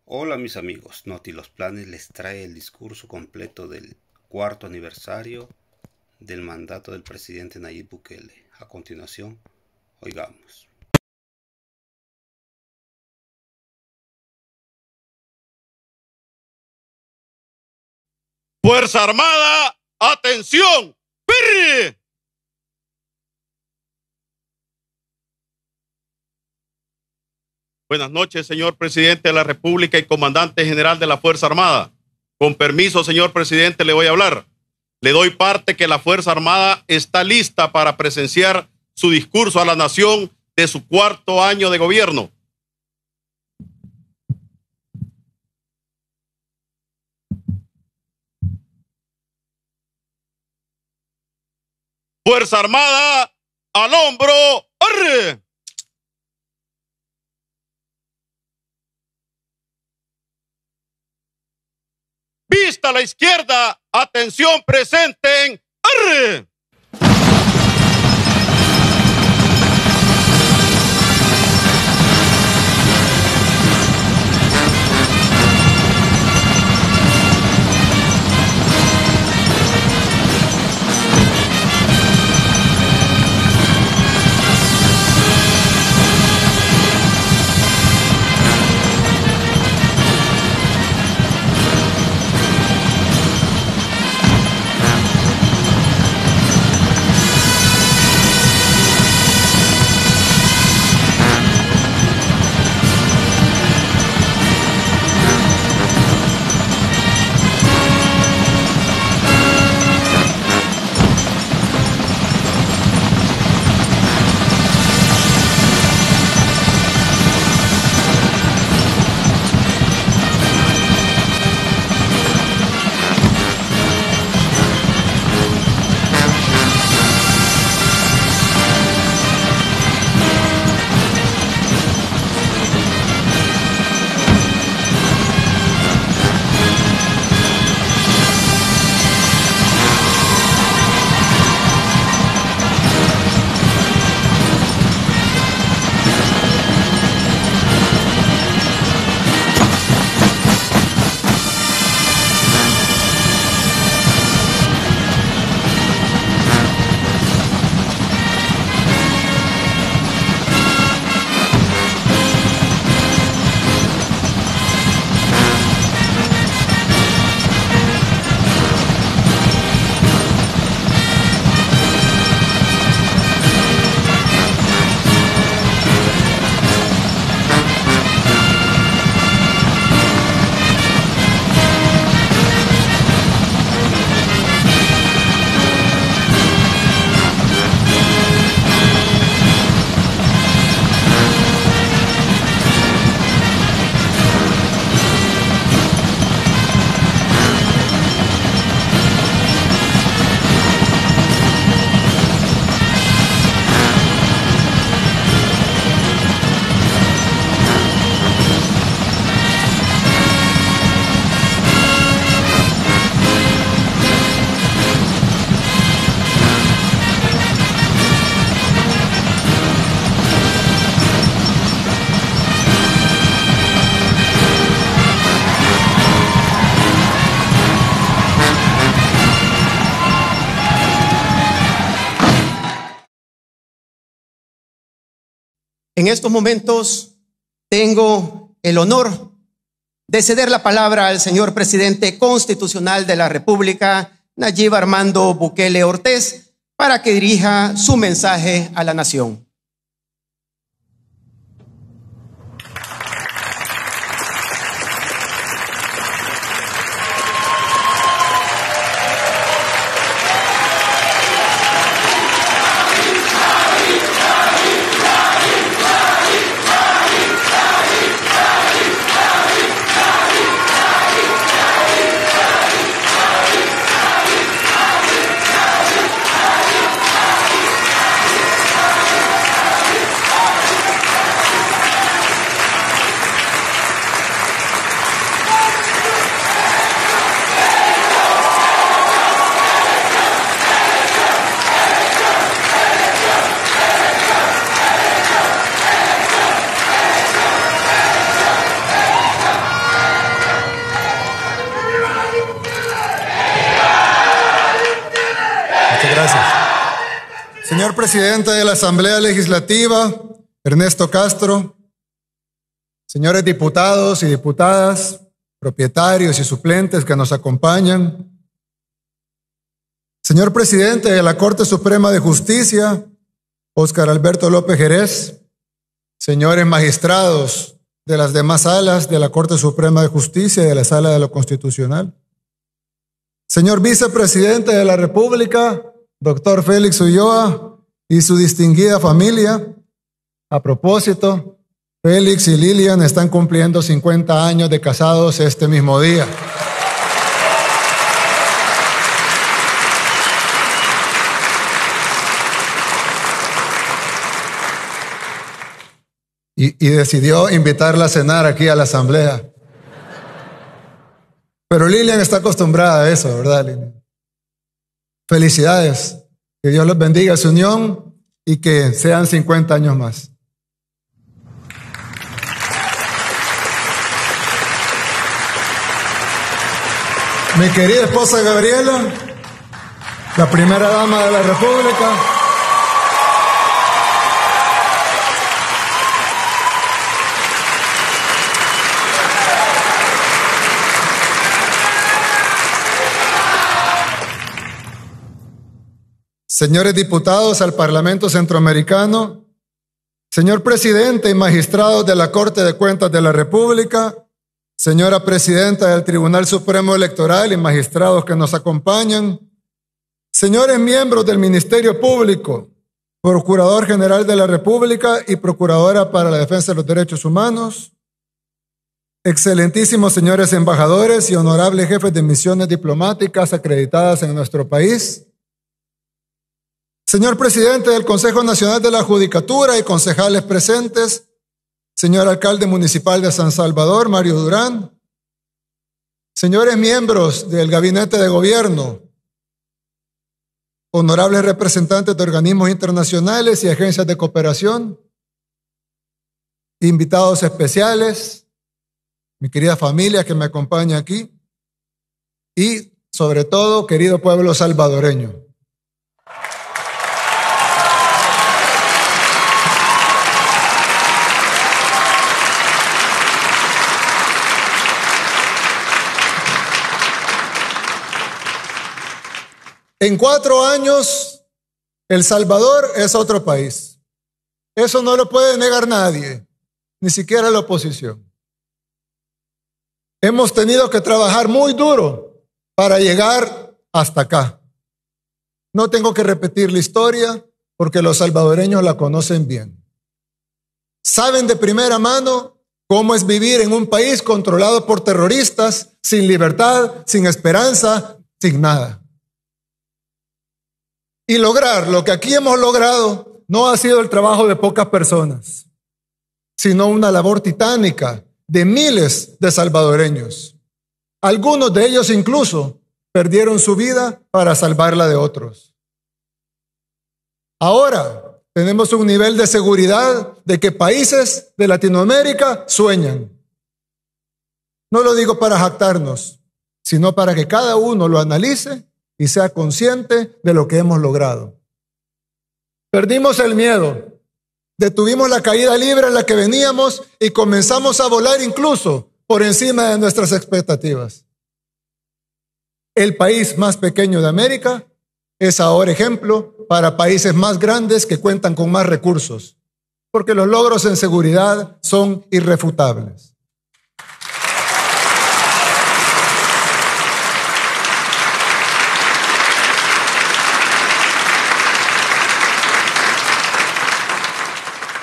Hola mis amigos, Noti Los Planes les trae el discurso completo del cuarto aniversario del mandato del presidente Nayib Bukele. A continuación, oigamos. Fuerza Armada, atención, ¡pirri! Buenas noches, señor presidente de la República y comandante general de la Fuerza Armada. Con permiso, señor presidente, le voy a hablar. Le doy parte que la Fuerza Armada está lista para presenciar su discurso a la nación de su cuarto año de gobierno. Fuerza Armada, al hombro, ¡arre! Vista a la izquierda, atención, presenten, ¡arre! En estos momentos tengo el honor de ceder la palabra al señor presidente constitucional de la República, Nayib Armando Bukele Ortiz, para que dirija su mensaje a la nación. presidente de la Asamblea Legislativa, Ernesto Castro, señores diputados y diputadas, propietarios y suplentes que nos acompañan, señor presidente de la Corte Suprema de Justicia, Óscar Alberto López Jerez, señores magistrados de las demás salas de la Corte Suprema de Justicia y de la Sala de lo Constitucional, señor vicepresidente de la República, doctor Félix Ulloa y su distinguida familia. A propósito, Félix y Lilian están cumpliendo 50 años de casados este mismo día. Y decidió invitarla a cenar aquí a la asamblea. Pero Lilian está acostumbrada a eso, ¿verdad, Lilian? Felicidades. Que Dios los bendiga su unión y que sean 50 años más. Mi querida esposa Gabriela, la primera dama de la República. Señores diputados al Parlamento Centroamericano, señor presidente y magistrados de la Corte de Cuentas de la República, señora presidenta del Tribunal Supremo Electoral y magistrados que nos acompañan, señores miembros del Ministerio Público, Procurador General de la República y Procuradora para la Defensa de los Derechos Humanos, excelentísimos señores embajadores y honorables jefes de misiones diplomáticas acreditadas en nuestro país, señor presidente del Consejo Nacional de la Judicatura y concejales presentes, señor alcalde municipal de San Salvador, Mario Durán, señores miembros del Gabinete de Gobierno, honorables representantes de organismos internacionales y agencias de cooperación, invitados especiales, mi querida familia que me acompaña aquí y, sobre todo, querido pueblo salvadoreño. En 4 años, El Salvador es otro país. Eso no lo puede negar nadie, ni siquiera la oposición. Hemos tenido que trabajar muy duro para llegar hasta acá. No tengo que repetir la historia porque los salvadoreños la conocen bien. Saben de primera mano cómo es vivir en un país controlado por terroristas, sin libertad, sin esperanza, sin nada. Y lograr lo que aquí hemos logrado no ha sido el trabajo de pocas personas, sino una labor titánica de miles de salvadoreños. Algunos de ellos incluso perdieron su vida para salvarla de otros. Ahora tenemos un nivel de seguridad de que países de Latinoamérica sueñan. No lo digo para jactarnos, sino para que cada uno lo analice y sea consciente de lo que hemos logrado. Perdimos el miedo, detuvimos la caída libre en la que veníamos y comenzamos a volar incluso por encima de nuestras expectativas. El país más pequeño de América es ahora ejemplo para países más grandes que cuentan con más recursos, porque los logros en seguridad son irrefutables.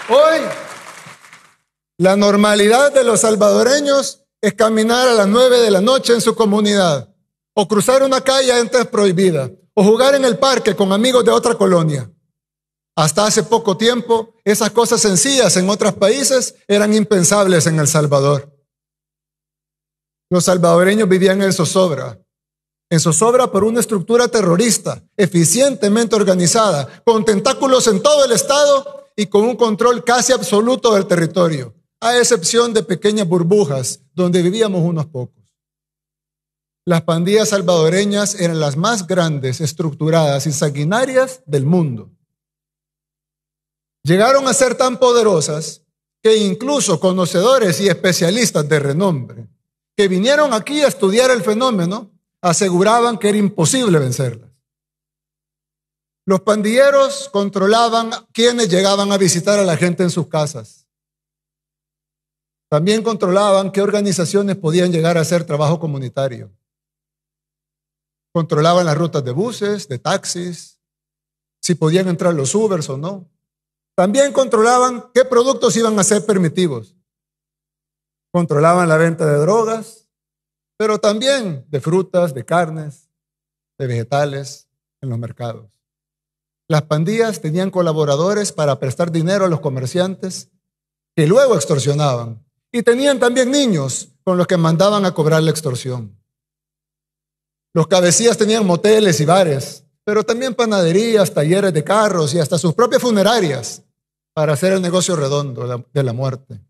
Hoy, la normalidad de los salvadoreños es caminar a las 9 de la noche en su comunidad, o cruzar una calle antes prohibida, o jugar en el parque con amigos de otra colonia. Hasta hace poco tiempo, esas cosas sencillas en otros países eran impensables en El Salvador. Los salvadoreños vivían en zozobra por una estructura terrorista, eficientemente organizada, con tentáculos en todo el estado y con un control casi absoluto del territorio, a excepción de pequeñas burbujas donde vivíamos unos pocos. Las pandillas salvadoreñas eran las más grandes, estructuradas y sanguinarias del mundo. Llegaron a ser tan poderosas que incluso conocedores y especialistas de renombre que vinieron aquí a estudiar el fenómeno aseguraban que era imposible vencerlas. Los pandilleros controlaban quienes llegaban a visitar a la gente en sus casas. También controlaban qué organizaciones podían llegar a hacer trabajo comunitario. Controlaban las rutas de buses, de taxis, si podían entrar los Ubers o no. También controlaban qué productos iban a ser permitidos. Controlaban la venta de drogas, pero también de frutas, de carnes, de vegetales en los mercados. Las pandillas tenían colaboradores para prestar dinero a los comerciantes que luego extorsionaban. Y tenían también niños con los que mandaban a cobrar la extorsión. Los cabecillas tenían moteles y bares, pero también panaderías, talleres de carros y hasta sus propias funerarias para hacer el negocio redondo de la muerte.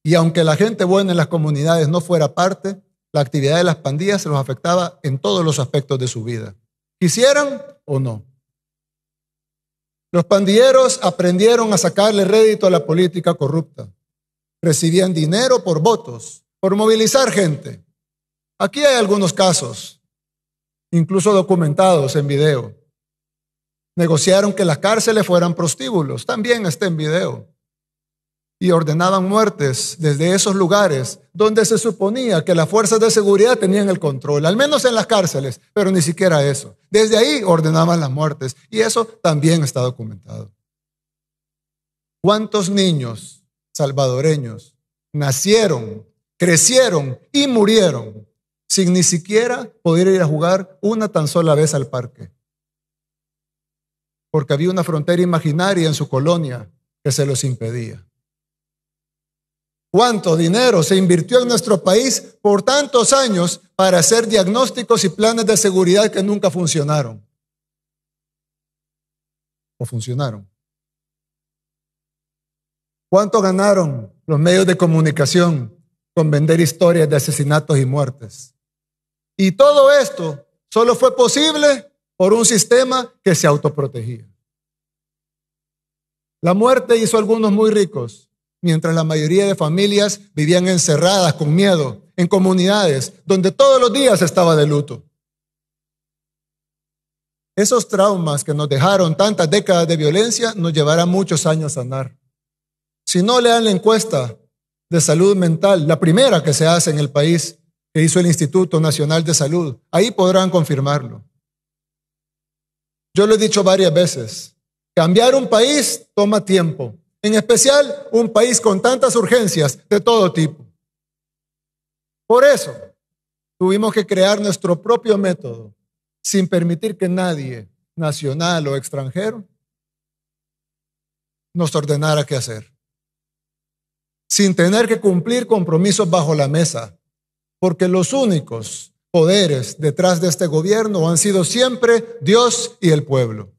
Y aunque la gente buena en las comunidades no fuera parte, la actividad de las pandillas los afectaba en todos los aspectos de su vida, quisieran o no. Los pandilleros aprendieron a sacarle rédito a la política corrupta. Recibían dinero por votos, por movilizar gente. Aquí hay algunos casos, incluso documentados en video. Negociaron que las cárceles fueran prostíbulos, también está en video. Y ordenaban muertes desde esos lugares donde se suponía que las fuerzas de seguridad tenían el control, al menos en las cárceles, pero ni siquiera eso. Desde ahí ordenaban las muertes y eso también está documentado. ¿Cuántos niños salvadoreños nacieron, crecieron y murieron sin ni siquiera poder ir a jugar una tan sola vez al parque? Porque había una frontera imaginaria en su colonia que se los impedía. ¿Cuánto dinero se invirtió en nuestro país por tantos años para hacer diagnósticos y planes de seguridad que nunca funcionaron? ¿O funcionaron? ¿Cuánto ganaron los medios de comunicación con vender historias de asesinatos y muertes? Y todo esto solo fue posible por un sistema que se autoprotegía. La muerte hizo a algunos muy ricos, mientras la mayoría de familias vivían encerradas con miedo en comunidades donde todos los días estaba de luto. Esos traumas que nos dejaron tantas décadas de violencia nos llevarán muchos años a sanar. Si no, lean la encuesta de salud mental, la primera que se hace en el país, que hizo el Instituto Nacional de Salud. Ahí podrán confirmarlo. Yo lo he dicho varias veces, cambiar un país toma tiempo. En especial, un país con tantas urgencias de todo tipo. Por eso, tuvimos que crear nuestro propio método, sin permitir que nadie, nacional o extranjero, nos ordenara qué hacer. Sin tener que cumplir compromisos bajo la mesa, porque los únicos poderes detrás de este gobierno han sido siempre Dios y el pueblo.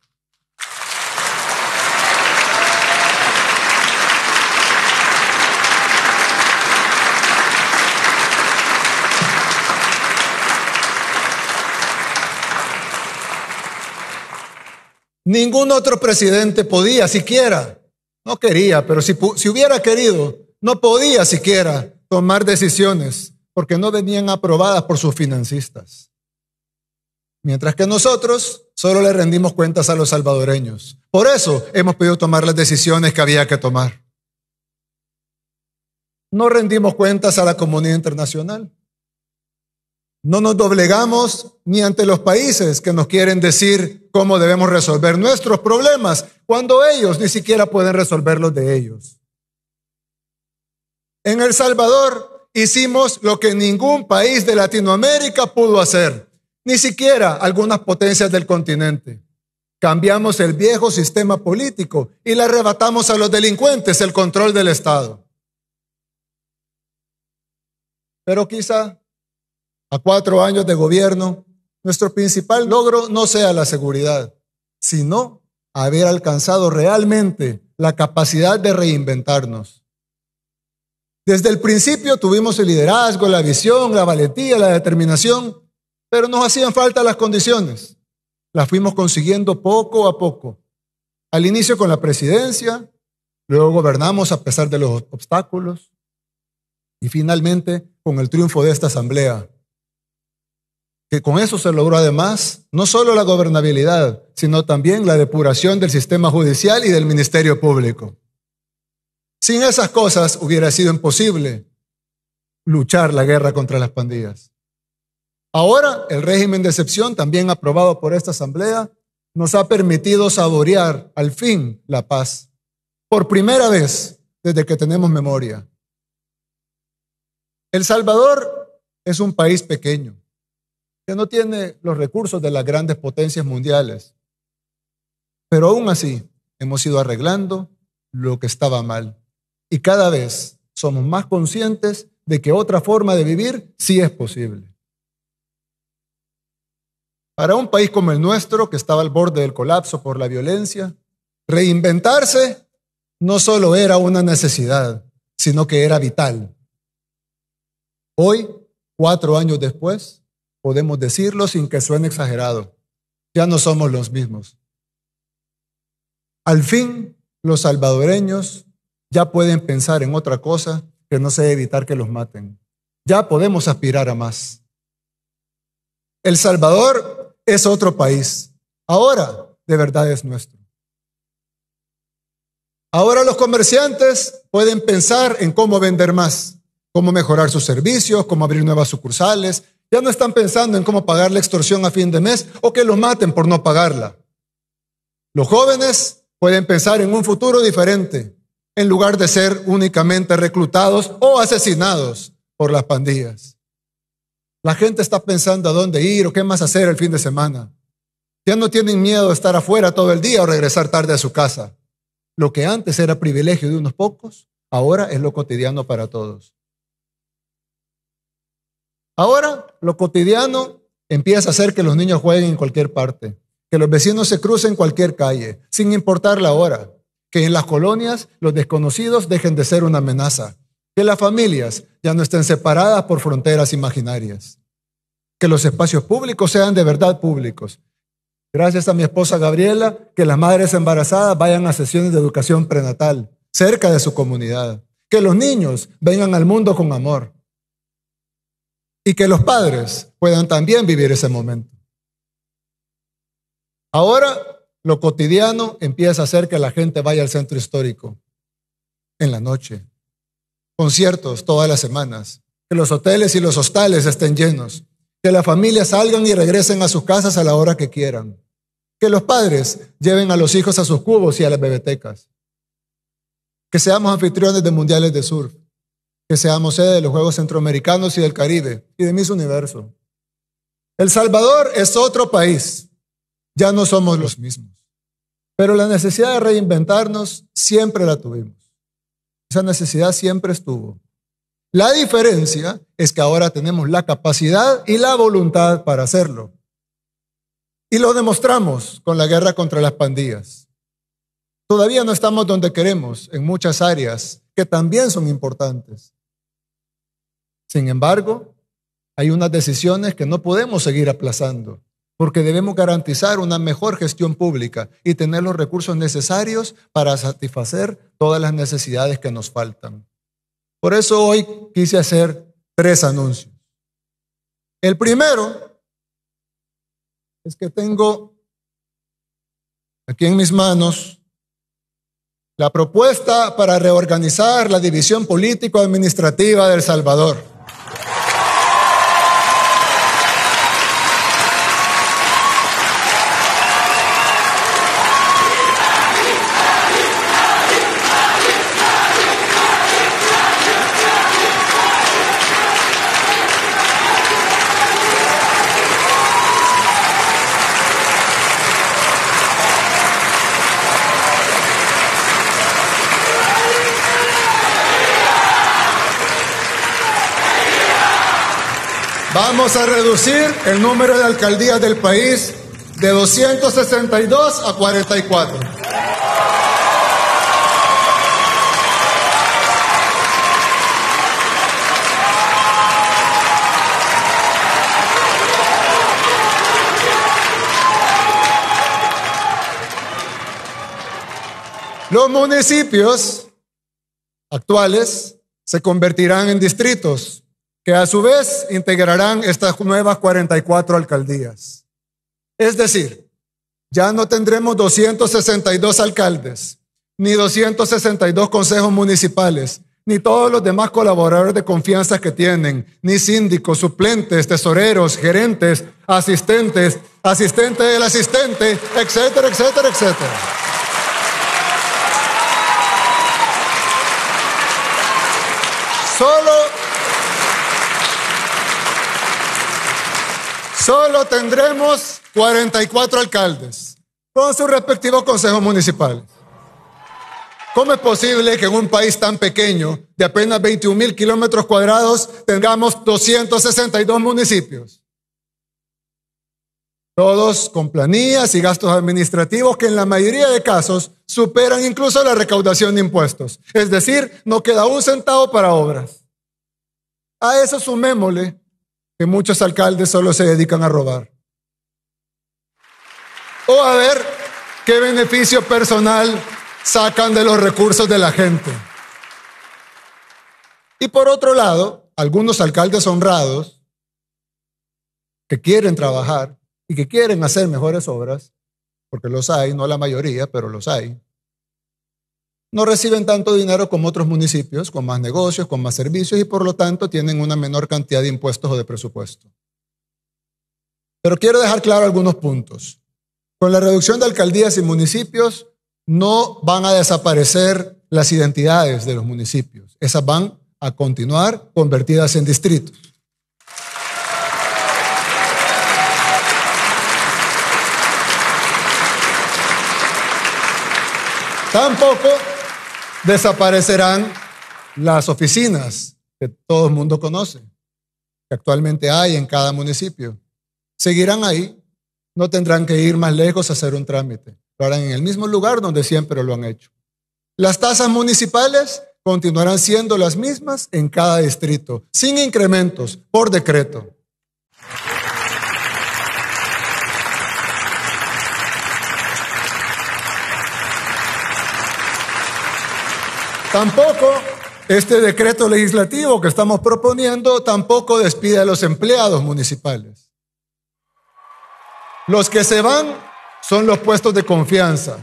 Ningún otro presidente podía siquiera, no quería, pero si hubiera querido, no podía siquiera tomar decisiones porque no venían aprobadas por sus financistas. Mientras que nosotros solo le rendimos cuentas a los salvadoreños. Por eso hemos podido tomar las decisiones que había que tomar. No rendimos cuentas a la comunidad internacional. No nos doblegamos ni ante los países que nos quieren decir cómo debemos resolver nuestros problemas, cuando ellos ni siquiera pueden resolver los de ellos. En El Salvador hicimos lo que ningún país de Latinoamérica pudo hacer, ni siquiera algunas potencias del continente. Cambiamos el viejo sistema político y le arrebatamos a los delincuentes el control del Estado. Pero quizá a 4 años de gobierno, nuestro principal logro no sea la seguridad, sino haber alcanzado realmente la capacidad de reinventarnos. Desde el principio tuvimos el liderazgo, la visión, la valentía, la determinación, pero nos hacían falta las condiciones. Las fuimos consiguiendo poco a poco, Al inicio con la presidencia, luego gobernamos a pesar de los obstáculos y finalmente con el triunfo de esta asamblea, que con eso se logró además no solo la gobernabilidad, sino también la depuración del sistema judicial y del Ministerio Público. Sin esas cosas hubiera sido imposible luchar la guerra contra las pandillas. Ahora, el régimen de excepción, también aprobado por esta asamblea, nos ha permitido saborear al fin la paz, por primera vez desde que tenemos memoria. El Salvador es un país pequeño, que no tiene los recursos de las grandes potencias mundiales, pero aún así hemos ido arreglando lo que estaba mal y cada vez somos más conscientes de que otra forma de vivir sí es posible. Para un país como el nuestro, que estaba al borde del colapso por la violencia, reinventarse no solo era una necesidad, sino que era vital. Hoy, 4 años después, podemos decirlo sin que suene exagerado. Ya no somos los mismos. Al fin, los salvadoreños ya pueden pensar en otra cosa que no sea evitar que los maten. Ya podemos aspirar a más. El Salvador es otro país. Ahora, de verdad es nuestro. Ahora los comerciantes pueden pensar en cómo vender más, cómo mejorar sus servicios, cómo abrir nuevas sucursales. Ya no están pensando en cómo pagar la extorsión a fin de mes o que los maten por no pagarla. Los jóvenes pueden pensar en un futuro diferente, en lugar de ser únicamente reclutados o asesinados por las pandillas. La gente está pensando a dónde ir o qué más hacer el fin de semana. Ya no tienen miedo de estar afuera todo el día o regresar tarde a su casa. Lo que antes era privilegio de unos pocos, ahora es lo cotidiano para todos. Ahora, lo cotidiano empieza a hacer que los niños jueguen en cualquier parte, que los vecinos se crucen en cualquier calle, sin importar la hora, que en las colonias los desconocidos dejen de ser una amenaza, que las familias ya no estén separadas por fronteras imaginarias, que los espacios públicos sean de verdad públicos. Gracias a mi esposa Gabriela, que las madres embarazadas vayan a sesiones de educación prenatal, cerca de su comunidad, que los niños vengan al mundo con amor, y que los padres puedan también vivir ese momento. Ahora, lo cotidiano empieza a hacer que la gente vaya al centro histórico en la noche, conciertos todas las semanas, que los hoteles y los hostales estén llenos, que las familias salgan y regresen a sus casas a la hora que quieran, que los padres lleven a los hijos a sus cubos y a las bebetecas, que seamos anfitriones de mundiales de surf, que seamos sede de los Juegos Centroamericanos y del Caribe y de Miss Universo. El Salvador es otro país. Ya no somos los mismos. Pero la necesidad de reinventarnos siempre la tuvimos. Esa necesidad siempre estuvo. La diferencia es que ahora tenemos la capacidad y la voluntad para hacerlo. Y lo demostramos con la guerra contra las pandillas. Todavía no estamos donde queremos en muchas áreas que también son importantes. Sin embargo, hay unas decisiones que no podemos seguir aplazando, porque debemos garantizar una mejor gestión pública y tener los recursos necesarios para satisfacer todas las necesidades que nos faltan. Por eso hoy quise hacer 3 anuncios. El primero es que tengo aquí en mis manos la propuesta para reorganizar la división político-administrativa de El Salvador. Vamos a reducir el número de alcaldías del país de 262 a 44. Los municipios actuales se convertirán en distritos, que a su vez integrarán estas nuevas 44 alcaldías. Es decir, ya no tendremos 262 alcaldes, ni 262 consejos municipales, ni todos los demás colaboradores de confianza que tienen, ni síndicos, suplentes, tesoreros, gerentes, asistentes, asistente del asistente, etcétera, etcétera, etcétera. Solo tendremos 44 alcaldes con sus respectivos consejos municipales. ¿Cómo es posible que en un país tan pequeño, de apenas 21,000 kilómetros cuadrados, tengamos 262 municipios? Todos con planillas y gastos administrativos que en la mayoría de casos superan incluso la recaudación de impuestos. Es decir, no queda un centavo para obras. A eso sumémosle que muchos alcaldes solo se dedican a robar. O a ver qué beneficio personal sacan de los recursos de la gente. Y por otro lado, algunos alcaldes honrados que quieren trabajar y que quieren hacer mejores obras, porque los hay, no la mayoría, pero los hay, no reciben tanto dinero como otros municipios, con más negocios, con más servicios y por lo tanto tienen una menor cantidad de impuestos o de presupuesto. Pero quiero dejar claro algunos puntos. Con la reducción de alcaldías y municipios no van a desaparecer las identidades de los municipios. Esas van a continuar convertidas en distritos. Tampoco desaparecerán las oficinas que todo el mundo conoce, que actualmente hay en cada municipio. Seguirán ahí, no tendrán que ir más lejos a hacer un trámite. Lo harán en el mismo lugar donde siempre lo han hecho. Las tasas municipales continuarán siendo las mismas en cada distrito, sin incrementos, por decreto. Tampoco este decreto legislativo que estamos proponiendo tampoco despide a los empleados municipales. Los que se van son los puestos de confianza.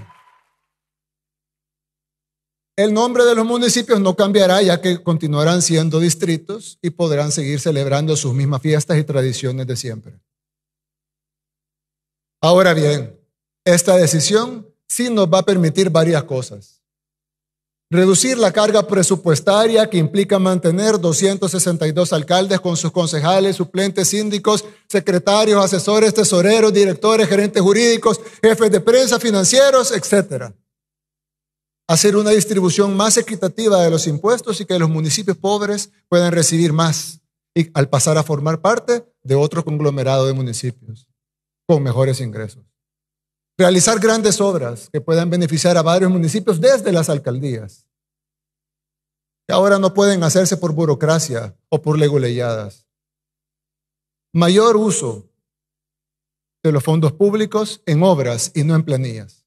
El nombre de los municipios no cambiará, ya que continuarán siendo distritos y podrán seguir celebrando sus mismas fiestas y tradiciones de siempre. Ahora bien, esta decisión sí nos va a permitir varias cosas. Reducir la carga presupuestaria que implica mantener 262 alcaldes con sus concejales, suplentes, síndicos, secretarios, asesores, tesoreros, directores, gerentes jurídicos, jefes de prensa, financieros, etc. Hacer una distribución más equitativa de los impuestos y que los municipios pobres puedan recibir más y al pasar a formar parte de otro conglomerado de municipios con mejores ingresos. Realizar grandes obras que puedan beneficiar a varios municipios desde las alcaldías, que ahora no pueden hacerse por burocracia o por leguleyadas. Mayor uso de los fondos públicos en obras y no en planillas.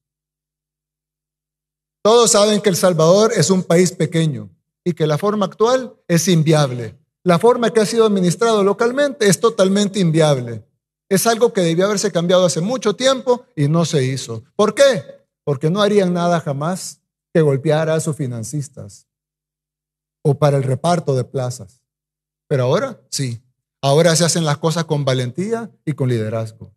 Todos saben que El Salvador es un país pequeño y que la forma actual es inviable. La forma que ha sido administrado localmente es totalmente inviable. Es algo que debió haberse cambiado hace mucho tiempo y no se hizo. ¿Por qué? Porque no harían nada jamás que golpeara a sus financistas o para el reparto de plazas. Pero ahora sí. Ahora se hacen las cosas con valentía y con liderazgo.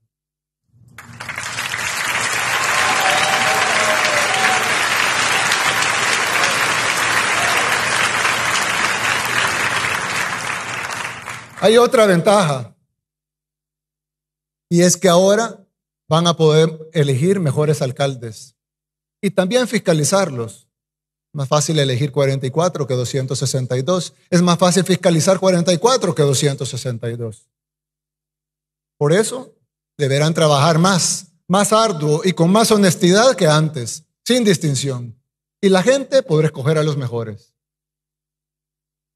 Hay otra ventaja. Y es que ahora van a poder elegir mejores alcaldes y también fiscalizarlos. Más fácil elegir 44 que 262. Es más fácil fiscalizar 44 que 262. Por eso deberán trabajar más arduo y con más honestidad que antes, sin distinción. Y la gente podrá escoger a los mejores.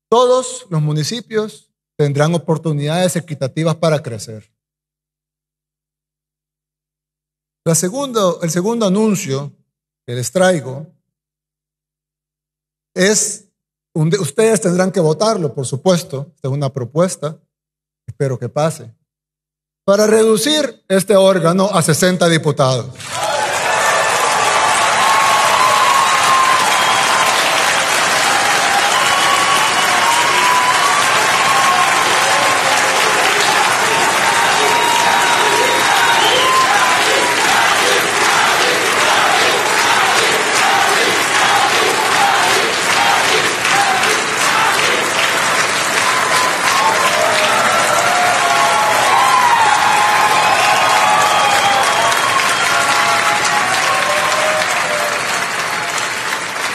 Todos los municipios tendrán oportunidades equitativas para crecer. El segundo anuncio que les traigo ustedes tendrán que votarlo, por supuesto. Esta es una propuesta, espero que pase, para reducir este órgano a 60 diputados.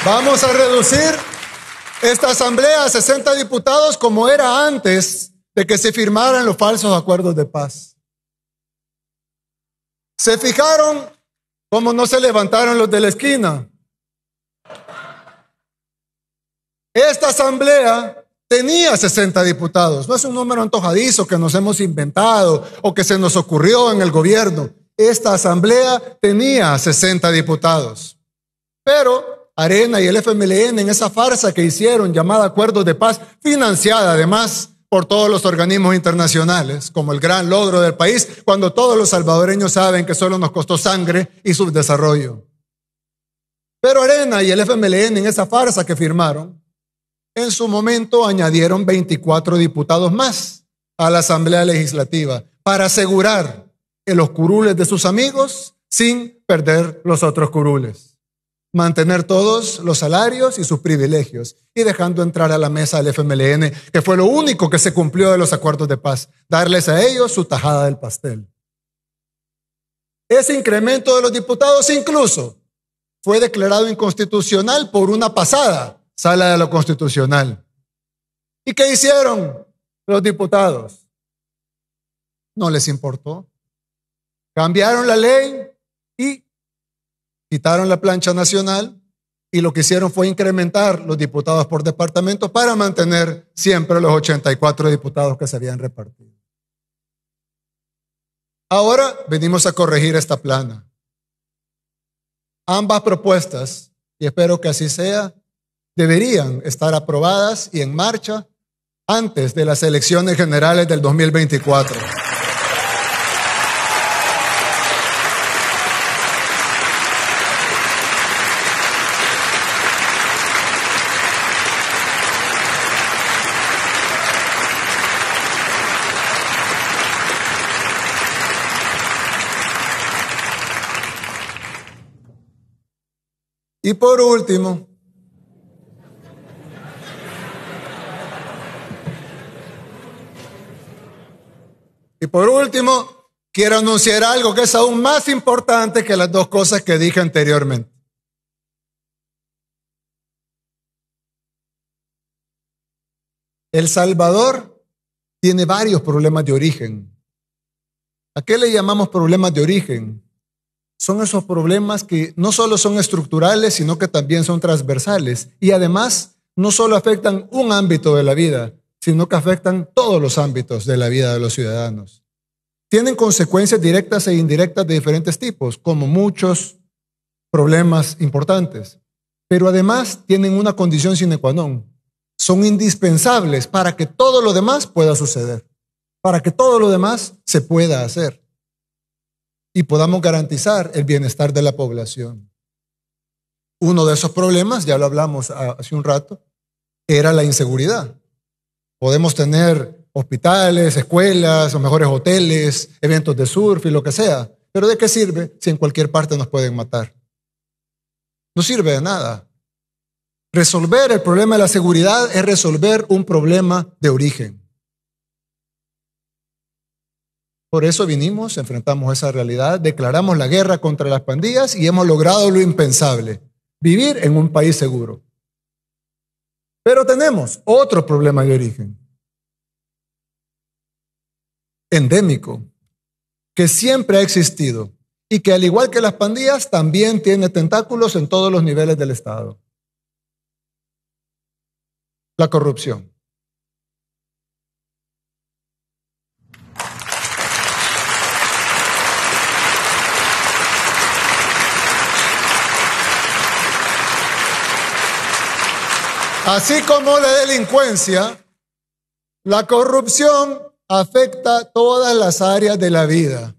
Vamos a reducir esta asamblea a 60 diputados como era antes de que se firmaran los falsos acuerdos de paz. ¿Se fijaron cómo no se levantaron los de la esquina? Esta asamblea tenía 60 diputados. No es un número antojadizo que nos hemos inventado o que se nos ocurrió en el gobierno. Esta asamblea tenía 60 diputados. Pero Arena y el FMLN, en esa farsa que hicieron llamada Acuerdos de Paz, financiada además por todos los organismos internacionales, como el gran logro del país, cuando todos los salvadoreños saben que solo nos costó sangre y subdesarrollo. Pero Arena y el FMLN, en esa farsa que firmaron, en su momento añadieron 24 diputados más a la Asamblea Legislativa para asegurar los curules de sus amigos sin perder los otros curules. Mantener todos los salarios y sus privilegios y dejando entrar a la mesa al FMLN, que fue lo único que se cumplió de los acuerdos de paz, darles a ellos su tajada del pastel. Ese incremento de los diputados incluso fue declarado inconstitucional por una pasada sala de lo constitucional. ¿Y qué hicieron los diputados? No les importó. Cambiaron la ley y quitaron la plancha nacional y lo que hicieron fue incrementar los diputados por departamento para mantener siempre los 84 diputados que se habían repartido. Ahora venimos a corregir esta plana. Ambas propuestas, y espero que así sea, deberían estar aprobadas y en marcha antes de las elecciones generales del 2024. Y por último, quiero anunciar algo que es aún más importante que las dos cosas que dije anteriormente. El Salvador tiene varios problemas de origen. ¿A qué le llamamos problemas de origen? Son esos problemas que no solo son estructurales, sino que también son transversales y además no solo afectan un ámbito de la vida, sino que afectan todos los ámbitos de la vida de los ciudadanos. Tienen consecuencias directas e indirectas de diferentes tipos, como muchos problemas importantes, pero además tienen una condición sine qua non. Son indispensables para que todo lo demás pueda suceder, para que todo lo demás se pueda hacer y podamos garantizar el bienestar de la población. Uno de esos problemas, ya lo hablamos hace un rato, era la inseguridad. Podemos tener hospitales, escuelas, o mejores hoteles, eventos de surf y lo que sea, pero ¿de qué sirve si en cualquier parte nos pueden matar? No sirve de nada. Resolver el problema de la seguridad es resolver un problema de origen. Por eso vinimos, enfrentamos esa realidad, declaramos la guerra contra las pandillas y hemos logrado lo impensable, vivir en un país seguro. Pero tenemos otro problema de origen, endémico, que siempre ha existido y que al igual que las pandillas también tiene tentáculos en todos los niveles del Estado. La corrupción. Así como la delincuencia, la corrupción afecta todas las áreas de la vida.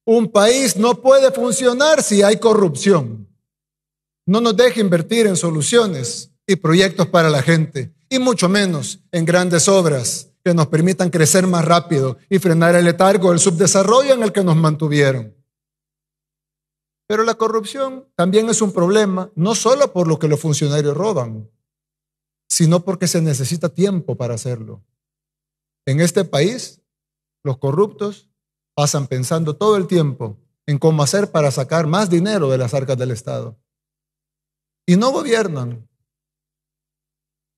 Un país no puede funcionar si hay corrupción. No nos deje invertir en soluciones y proyectos para la gente, y mucho menos en grandes obras que nos permitan crecer más rápido y frenar el letargo del subdesarrollo en el que nos mantuvieron. Pero la corrupción también es un problema, no solo por lo que los funcionarios roban, sino porque se necesita tiempo para hacerlo. En este país, los corruptos pasan pensando todo el tiempo en cómo hacer para sacar más dinero de las arcas del Estado. Y no gobiernan.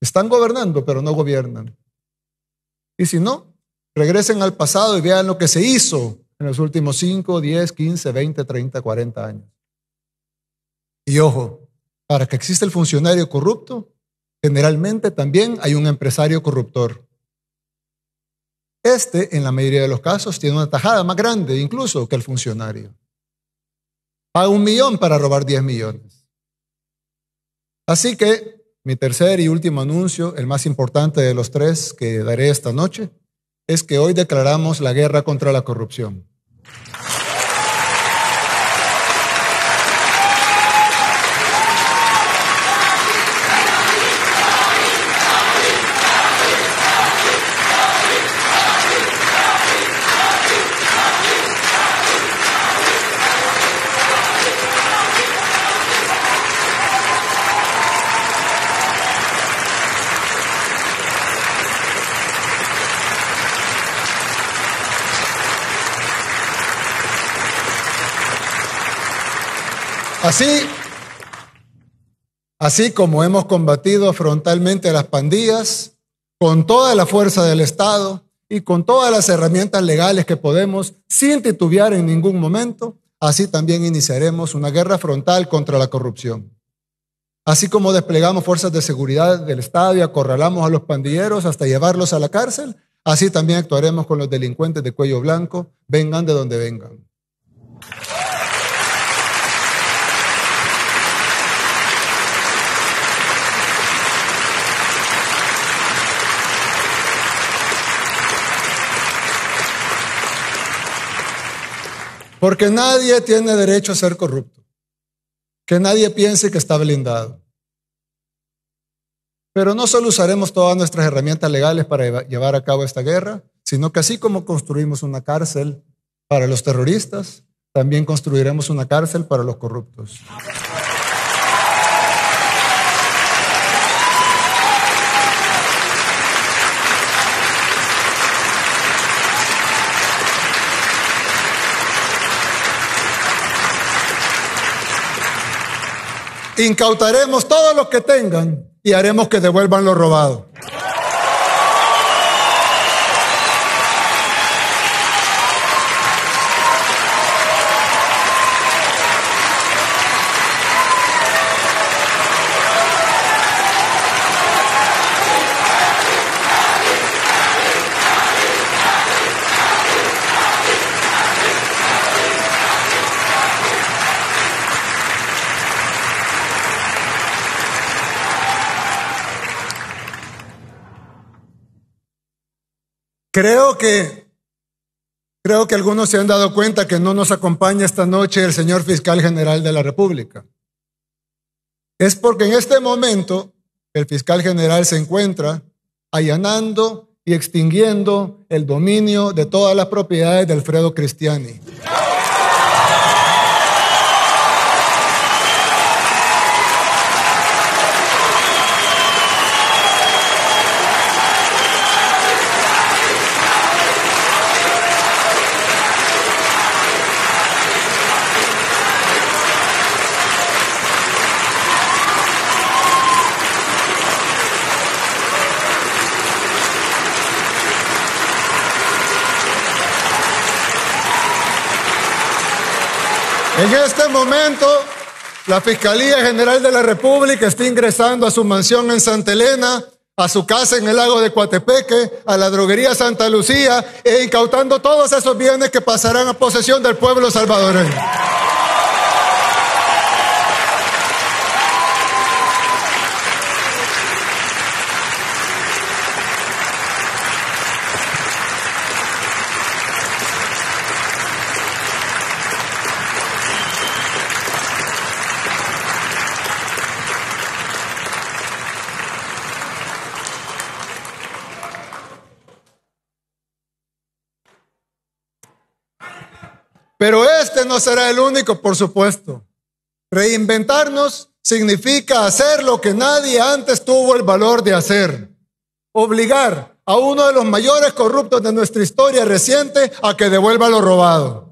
Están gobernando, pero no gobiernan. Y si no, regresen al pasado y vean lo que se hizo en los últimos 5, 10, 15, 20, 30, 40 años. Y ojo, para que exista el funcionario corrupto, generalmente también hay un empresario corruptor. En la mayoría de los casos, tiene una tajada más grande incluso que el funcionario. Paga 1 millón para robar 10 millones. Así que mi tercer y último anuncio, el más importante de los 3 que daré esta noche, es que hoy declaramos la guerra contra la corrupción. Así como hemos combatido frontalmente a las pandillas, con toda la fuerza del Estado y con todas las herramientas legales que podemos, sin titubear en ningún momento, así también iniciaremos una guerra frontal contra la corrupción. Así como desplegamos fuerzas de seguridad del Estado y acorralamos a los pandilleros hasta llevarlos a la cárcel, así también actuaremos con los delincuentes de cuello blanco, vengan de donde vengan. Porque nadie tiene derecho a ser corrupto. Que nadie piense que está blindado. Pero no solo usaremos todas nuestras herramientas legales para llevar a cabo esta guerra, sino que así como construimos una cárcel para los terroristas, también construiremos una cárcel para los corruptos. Incautaremos todo lo que tengan y haremos que devuelvan lo robado. Creo que algunos se han dado cuenta que no nos acompaña esta noche el señor Fiscal General de la República. Es porque en este momento el Fiscal General se encuentra allanando y extinguiendo el dominio de todas las propiedades de Alfredo Cristiani. En este momento, la Fiscalía General de la República está ingresando a su mansión en Santa Elena, a su casa en el lago de Coatepeque, a la droguería Santa Lucía, e incautando todos esos bienes que pasarán a posesión del pueblo salvadoreño. Pero este no será el único, por supuesto. Reinventarnos significa hacer lo que nadie antes tuvo el valor de hacer. Obligar a uno de los mayores corruptos de nuestra historia reciente a que devuelva lo robado.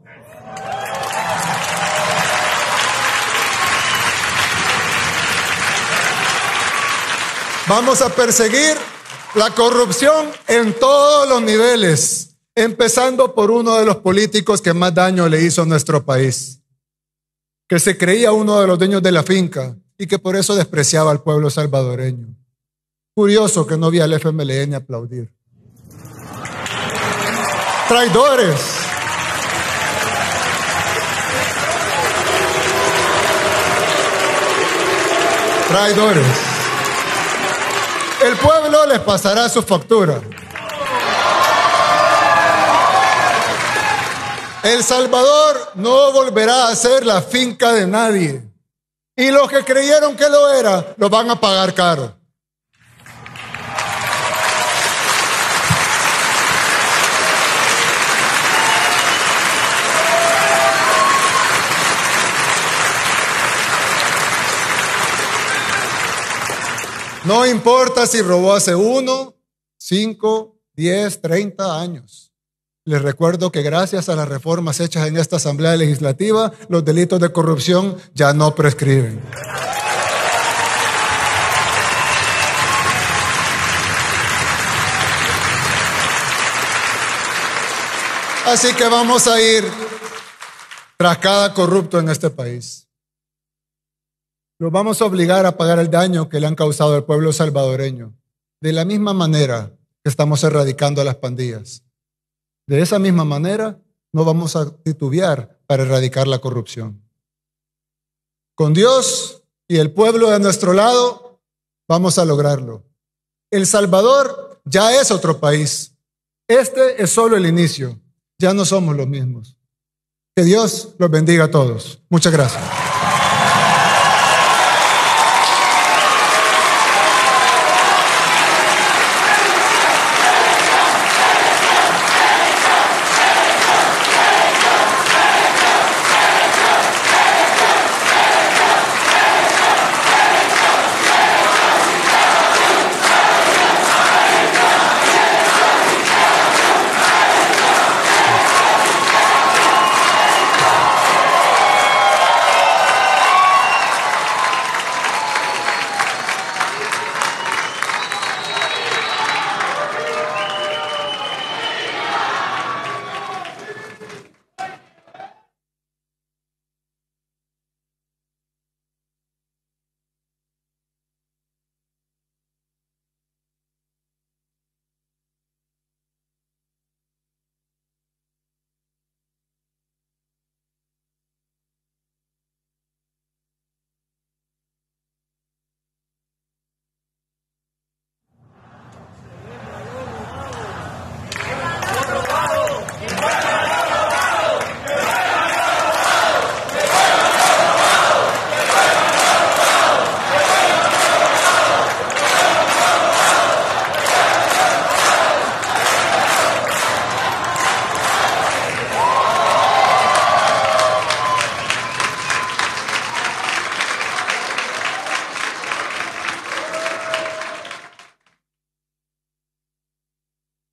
Vamos a perseguir la corrupción en todos los niveles, empezando por uno de los políticos que más daño le hizo a nuestro país, que se creía uno de los dueños de la finca y que por eso despreciaba al pueblo salvadoreño. Curioso que no vi al FMLN aplaudir. Traidores. Traidores. El pueblo les pasará su factura. El Salvador no volverá a ser la finca de nadie. Y los que creyeron que lo era, lo van a pagar caro. No importa si robó hace 1, 5, 10, 30 años. Les recuerdo que gracias a las reformas hechas en esta Asamblea Legislativa, los delitos de corrupción ya no prescriben. Así que vamos a ir tras cada corrupto en este país. Los vamos a obligar a pagar el daño que le han causado al pueblo salvadoreño, de la misma manera que estamos erradicando a las pandillas. De esa misma manera, no vamos a titubear para erradicar la corrupción. Con Dios y el pueblo de nuestro lado, vamos a lograrlo. El Salvador ya es otro país. Este es solo el inicio. Ya no somos los mismos. Que Dios los bendiga a todos. Muchas gracias.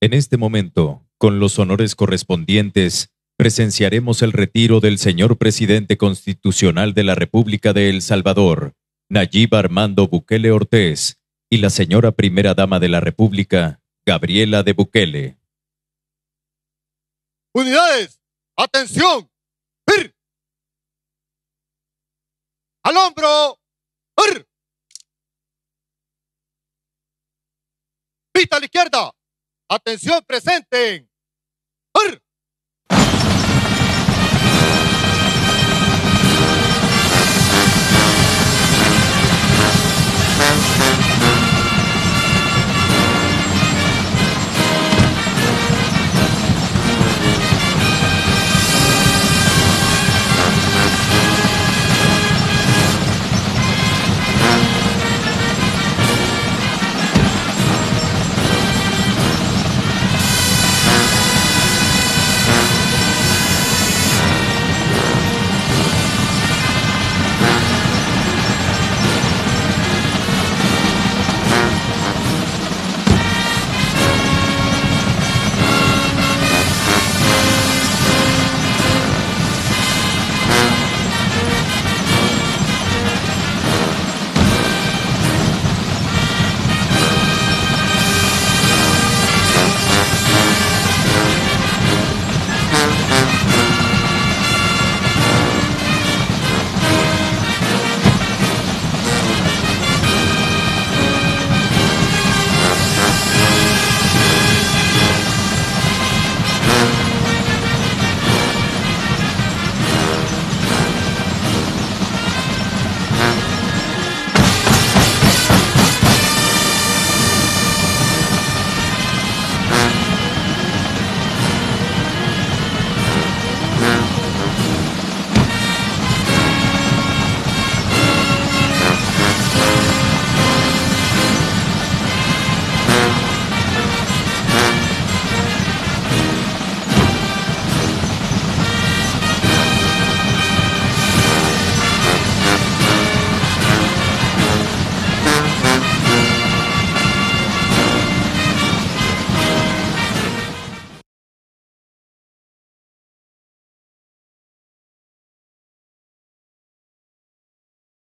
En este momento, con los honores correspondientes, presenciaremos el retiro del señor presidente constitucional de la República de El Salvador, Nayib Armando Bukele Ortiz, y la señora primera dama de la República, Gabriela de Bukele. Unidades, atención, ¡ir! Al hombro, ¡ir! Vista a la izquierda, atención, presenten.